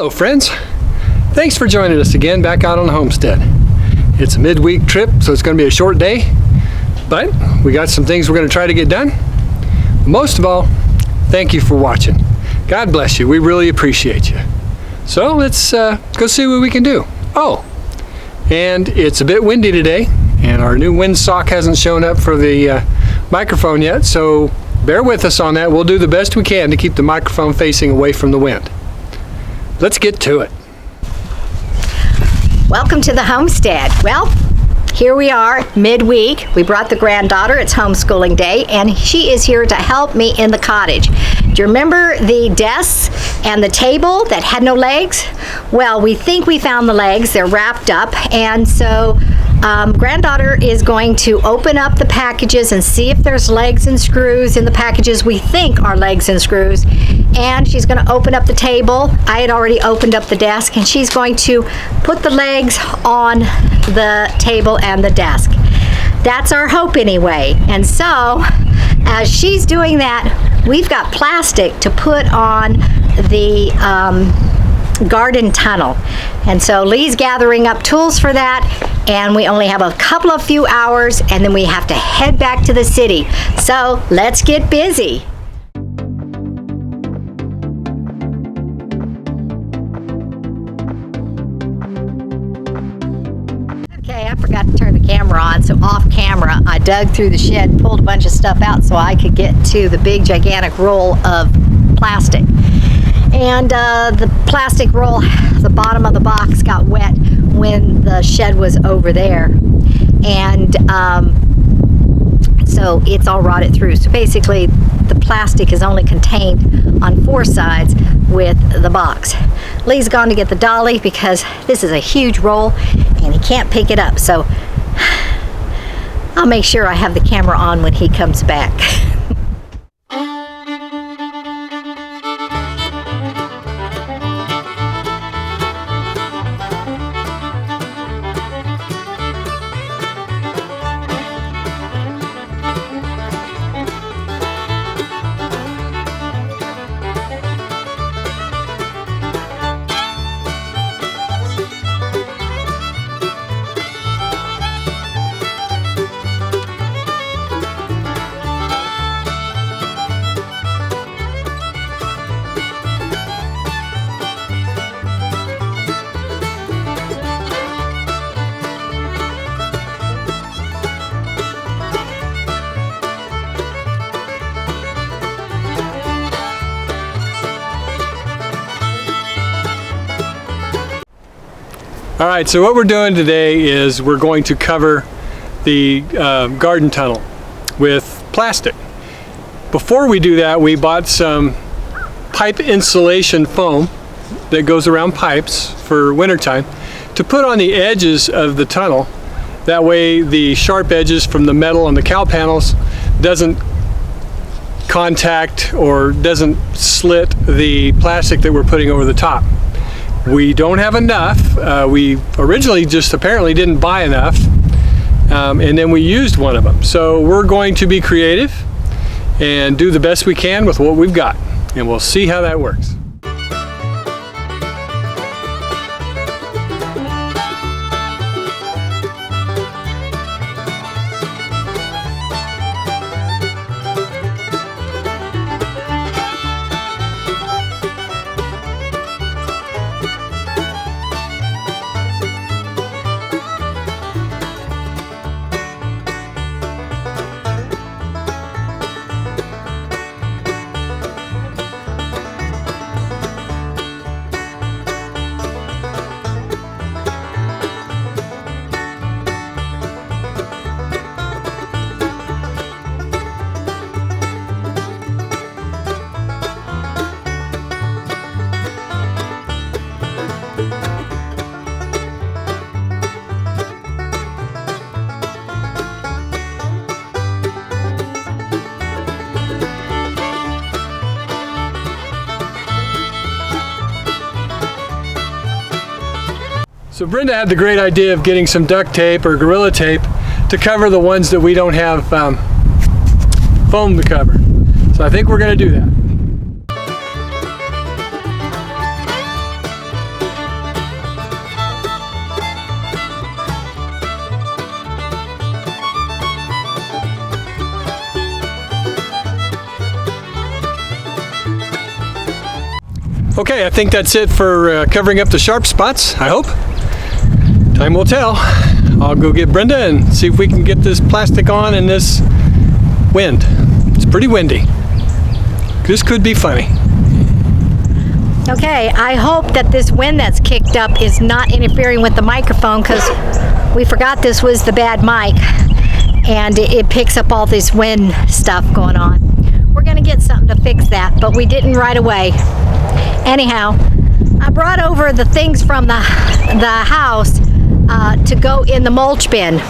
Hello friends, thanks for joining us again back out on the homestead. It's a midweek trip, so it's going to be a short day, but we got some things we're going to try to get done. Most of all, thank you for watching. God bless you, we really appreciate you. So let's go see what we can do. Oh, and it's a bit windy today, and our new windsock hasn't shown up for the microphone yet, so bear with us on that. We'll do the best we can to keep the microphone facing away from the wind. Let's get to it. Welcome to the homestead. Well, here we are midweek. We brought the granddaughter. It's homeschooling day, and she is here to help me in the cottage. Do you remember the desks and the table that had no legs? Well, we think we found the legs. They're wrapped up, and so granddaughter is going to open up the packages and see if there's legs and screws in the packages we think are legs and screws. And she's going to open up the table. I had already opened up the desk, and she's going to put the legs on the table and the desk. That's our hope anyway. And so as she's doing that, we've got plastic to put on the garden tunnel. And so Lee's gathering up tools for that, and we only have a couple of few hours, and then we have to head back to the city. So let's get busy. Okay, I forgot to turn the camera on, so off camera I dug through the shed, pulled a bunch of stuff out so I could get to the big gigantic roll of plastic. And the plastic roll, the bottom of the box got wet when the shed was over there, and so it's all rotted through. So basically the plastic is only contained on 4 sides with the box. Lee's gone to get the dolly because this is a huge roll and he can't pick it up, so I'll make sure I have the camera on when he comes back. Alright, so what we're doing today is we're going to cover the garden tunnel with plastic. Before we do that, we bought some pipe insulation foam that goes around pipes for wintertime to put on the edges of the tunnel. That way the sharp edges from the metal on the cow panels doesn't contact or doesn't slit the plastic that we're putting over the top. We don't have enough. We originally just apparently didn't buy enough, and then we used one of them. So we're going to be creative and do the best we can with what we've got, and we'll see how that works. So Brenda had the great idea of getting some duct tape or Gorilla Tape to cover the ones that we don't have foam to cover. So I think we're going to do that. Okay, I think that's it for covering up the sharp spots, I hope. Time will tell. I'll go get Brenda and see if we can get this plastic on in this wind. It's pretty windy. This could be funny. Okay, I hope that this wind that's kicked up is not interfering with the microphone, because we forgot this was the bad mic and it picks up all this wind stuff going on. We're gonna get something to fix that, but we didn't right away. Anyhow, I brought over the things from the house to go in the mulch bin.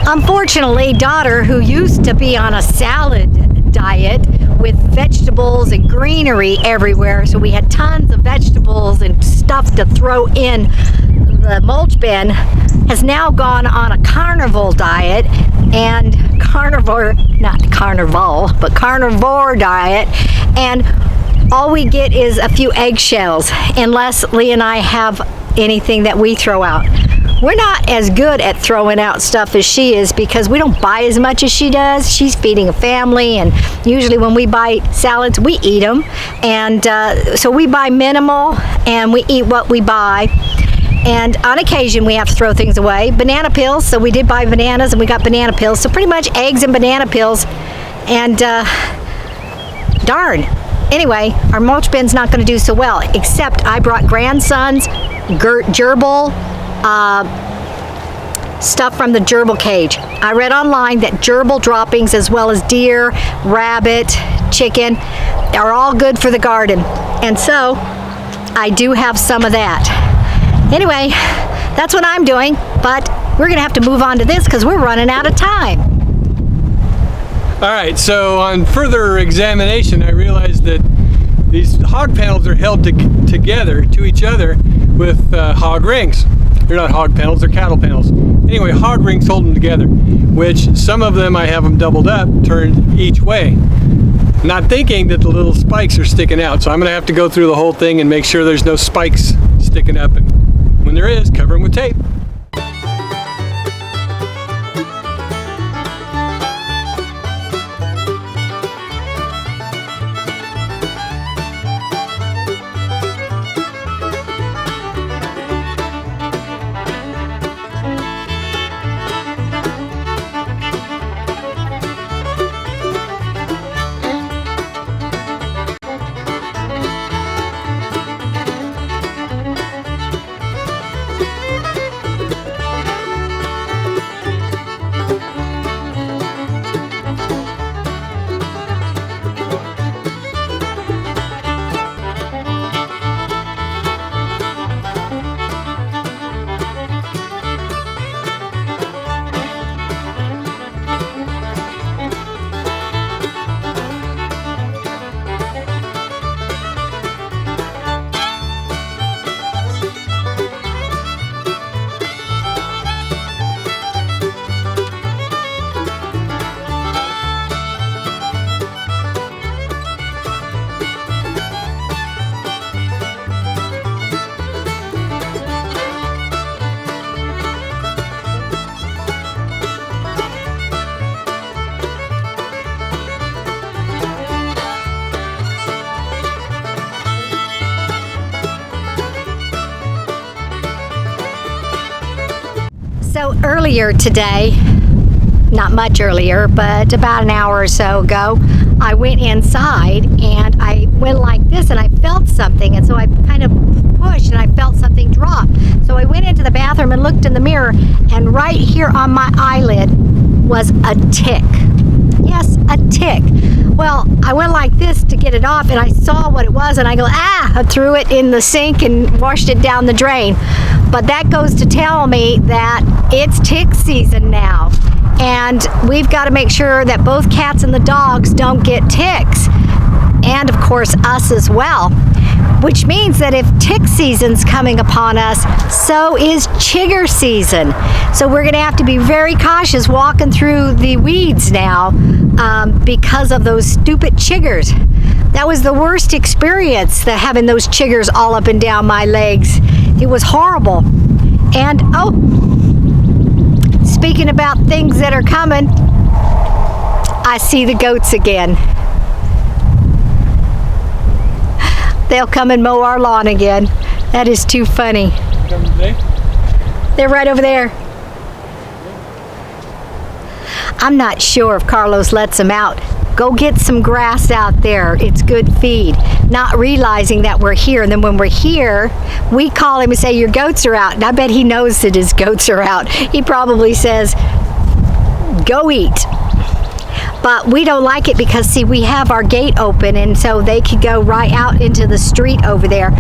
Unfortunately, daughter, who used to be on a salad diet with vegetables and greenery everywhere, so we had tons of vegetables and stuff to throw in the mulch bin, has now gone on a carnivore diet and carnivore diet, and all we get is a few eggshells unless Lee and I have anything that we throw out. We're not as good at throwing out stuff as she is because we don't buy as much as she does. She's feeding a family, and usually when we buy salads, we eat them. And so we buy minimal and we eat what we buy. And on occasion, we have to throw things away. Banana peels, so we did buy bananas and we got banana peels. So pretty much eggs and banana peels. And darn. Anyway, our mulch bin's not going to do so well, except I brought grandson's gerbil stuff from the gerbil cage. I read online that gerbil droppings, as well as deer, rabbit, chicken, are all good for the garden. And so I do have some of that. Anyway, that's what I'm doing, but we're going to have to move on to this because we're running out of time. All right, so on further examination, I realized that these hog panels are held together to each other with hog rings. They're not hog panels, they're cattle panels. Anyway, hog rings hold them together, which some of them I have them doubled up, turned each way. Not thinking that the little spikes are sticking out, so I'm gonna have to go through the whole thing and make sure there's no spikes sticking up, and when there is, cover them with tape. So earlier today, not much earlier, but about an hour or so ago, I went inside and I went like this and I felt something, and so I kind of pushed and I felt something drop. So I went into the bathroom and looked in the mirror, and right here on my eyelid was a tick. Yes, a tick. Well, I went like this to get it off, and I saw what it was, and I go, I threw it in the sink and washed it down the drain. But that goes to tell me that it's tick season now, and we've got to make sure that both cats and the dogs don't get ticks, and of course us as well. Which means that if tick season's coming upon us, so is chigger season. So we're going to have to be very cautious walking through the weeds now because of those stupid chiggers. That was the worst experience, having those chiggers all up and down my legs. It was horrible. And oh, speaking about things that are coming, I see the goats again. they'll come and mow our lawn again. That is too funny. Coming today? They're right over there. I'm not sure if Carlos lets them out. Go get some grass out there. It's good feed. Not realizing that we're here. And then when we're here, we call him and say, your goats are out. And I bet he knows that his goats are out. He probably says, go eat. But we don't like it because, see, we have our gate open, and so they could go right out into the street over there.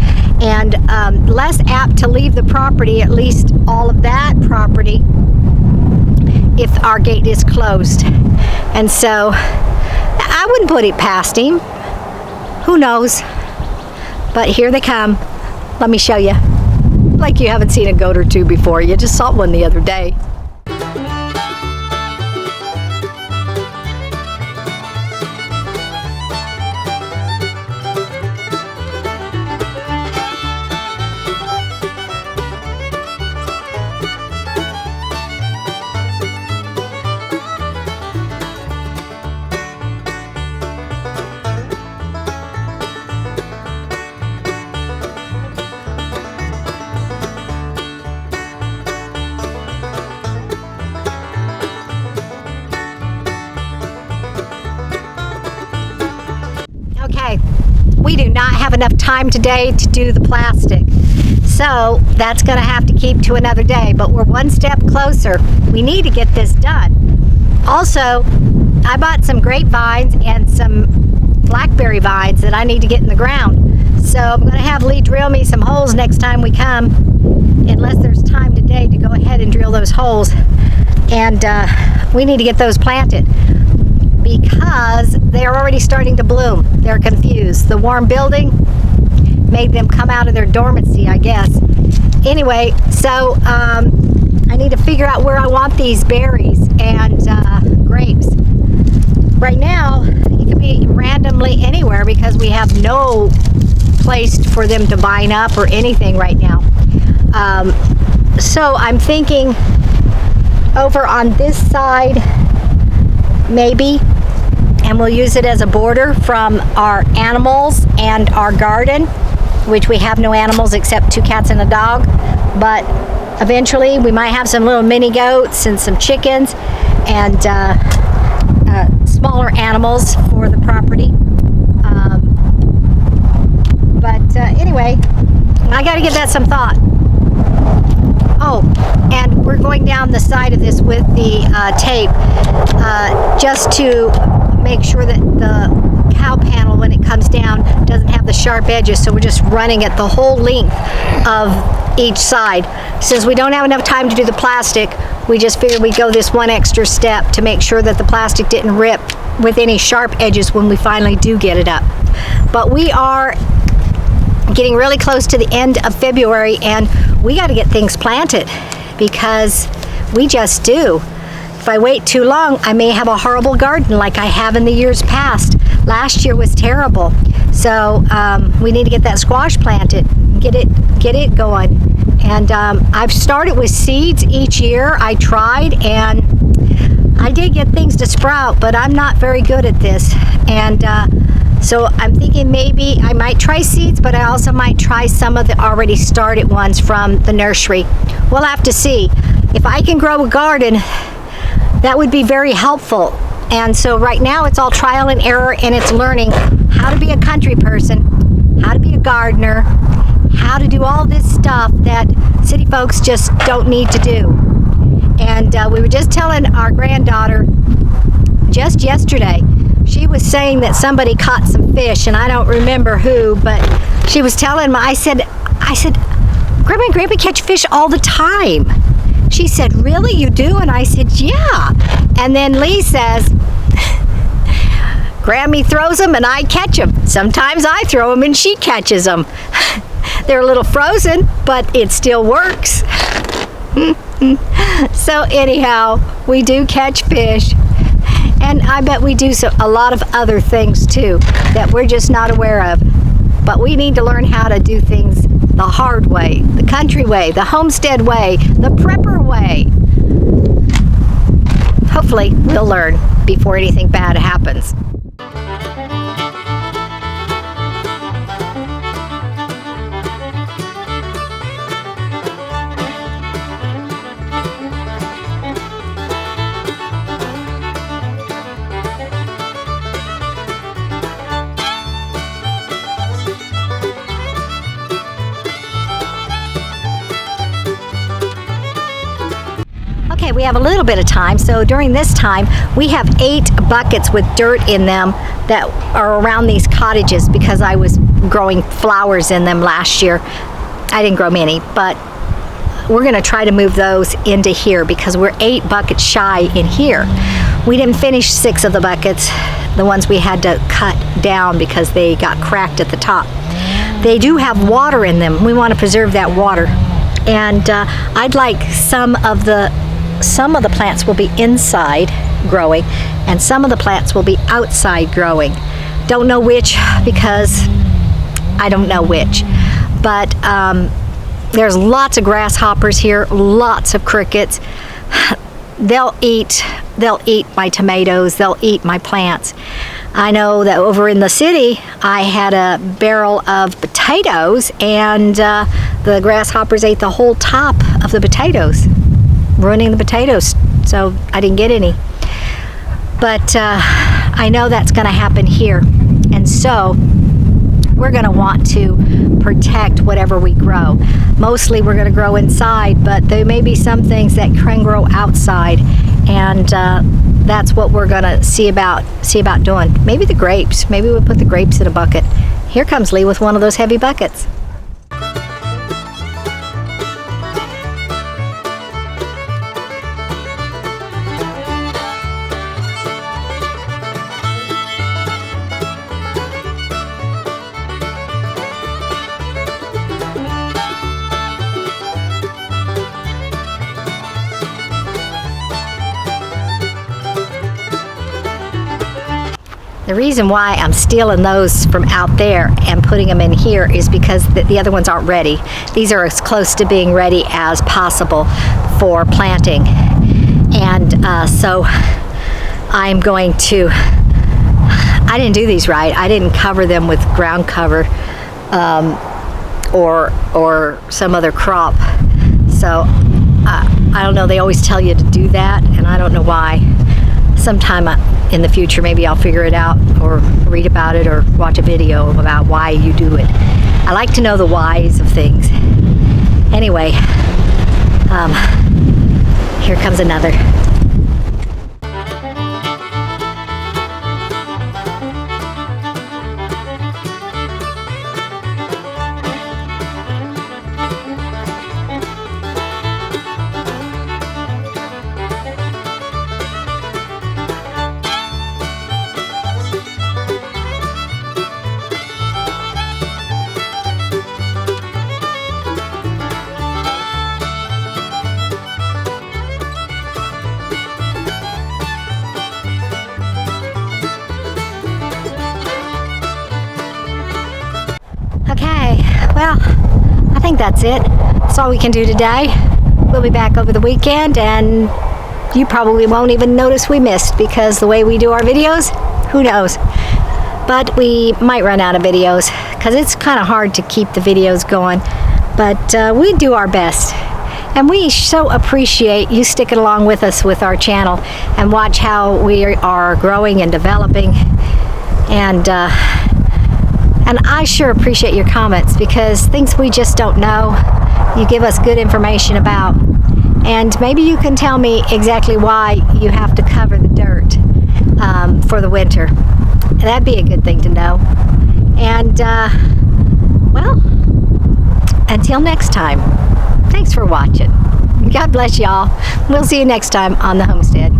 And less apt to leave the property, at least all of that property, if our gate is closed. And so I wouldn't put it past him. Who knows? But here they come. Let me show you. Like you haven't seen a goat or two before. You just saw one the other day. Okay, we do not have enough time today to do the plastic. So that's gonna have to keep to another day, but we're one step closer. We need to get this done. Also, I bought some grapevines and some blackberry vines that I need to get in the ground. So I'm gonna have Lee drill me some holes next time we come, unless there's time today to go ahead and drill those holes. And we need to get those planted, because they're already starting to bloom. They're confused. The warm building made them come out of their dormancy, I guess. Anyway, so I need to figure out where I want these berries and grapes. Right now, it could be randomly anywhere because we have no place for them to vine up or anything right now. So I'm thinking over on this side, maybe, and we'll use it as a border from our animals and our garden, which we have no animals except 2 cats and a dog, but eventually we might have some little mini goats and some chickens and smaller animals for the property. Anyway, I got to give that some thought. Oh, and we're going down the side of this with the tape just to make sure that the cow panel, when it comes down, doesn't have the sharp edges. So we're just running it the whole length of each side. Since we don't have enough time to do the plastic, we just figured we'd go this one extra step to make sure that the plastic didn't rip with any sharp edges when we finally do get it up. But we are getting really close to the end of February, and we got to get things planted because we just do. If I wait too long, I may have a horrible garden like I have in the years past. Last year was terrible. So we need to get that squash planted, get it going. And I've started with seeds each year. I tried, and I did get things to sprout, but I'm not very good at this. And so I'm thinking maybe I might try seeds, but I also might try some of the already started ones from the nursery. We'll have to see. If I can grow a garden, that would be very helpful. And so right now it's all trial and error, and it's learning how to be a country person, how to be a gardener, how to do all this stuff that city folks just don't need to do. And we were just telling our granddaughter just yesterday, she was saying that somebody caught some fish, and I don't remember who, but she was telling me, I said, Grandma and Grandpa catch fish all the time. She said, really, you do? And I said, yeah. And then Lee says, Grammy throws them and I catch them. Sometimes I throw them and she catches them. They're a little frozen, but it still works. So anyhow, we do catch fish. And I bet we do a lot of other things too that we're just not aware of. But we need to learn how to do things the hard way, the country way, the homestead way, the prepper way. Hopefully we'll learn before anything bad happens. we have a little bit of time. So during this time, we have 8 buckets with dirt in them that are around these cottages because I was growing flowers in them last year. I didn't grow many, but we're gonna try to move those into here because we're 8 buckets shy in here. We didn't finish 6 of the buckets, the ones we had to cut down because they got cracked at the top. They do have water in them. We want to preserve that water. And I'd like some of the plants will be inside growing and some of the plants will be outside growing. Don't know which because I don't know which. But there's lots of grasshoppers here, lots of crickets. They'll eat my tomatoes, they'll eat my plants. I know that over in the city, I had a barrel of potatoes and the grasshoppers ate the whole top of the potatoes, ruining the potatoes, so I didn't get any. But I know that's gonna happen here, and so we're gonna want to protect whatever we grow. Mostly we're gonna grow inside, but there may be some things that can grow outside, and that's what we're gonna see about doing. Maybe the grapes. Maybe we'll put the grapes in a bucket. Here comes Lee with one of those heavy buckets. The reason why I'm stealing those from out there and putting them in here is because the other ones aren't ready. These are as close to being ready as possible for planting. And so I'm going to, I didn't do these right. I didn't cover them with ground cover or some other crop. So I don't know, they always tell you to do that, and I don't know why. Sometime in the future, maybe I'll figure it out or read about it or watch a video about why you do it. I like to know the whys of things. Anyway, here comes another. Well, I think that's it. That's all we can do today. We'll be back over the weekend, and you probably won't even notice we missed because the way we do our videos, who knows? But we might run out of videos because it's kind of hard to keep the videos going. But we do our best. And we so appreciate you sticking along with us with our channel and watch how we are growing and developing. And I sure appreciate your comments because things we just don't know, you give us good information about. And maybe you can tell me exactly why you have to cover the dirt for the winter. That'd be a good thing to know. And, well, until next time, thanks for watching. God bless y'all. We'll see you next time on the homestead.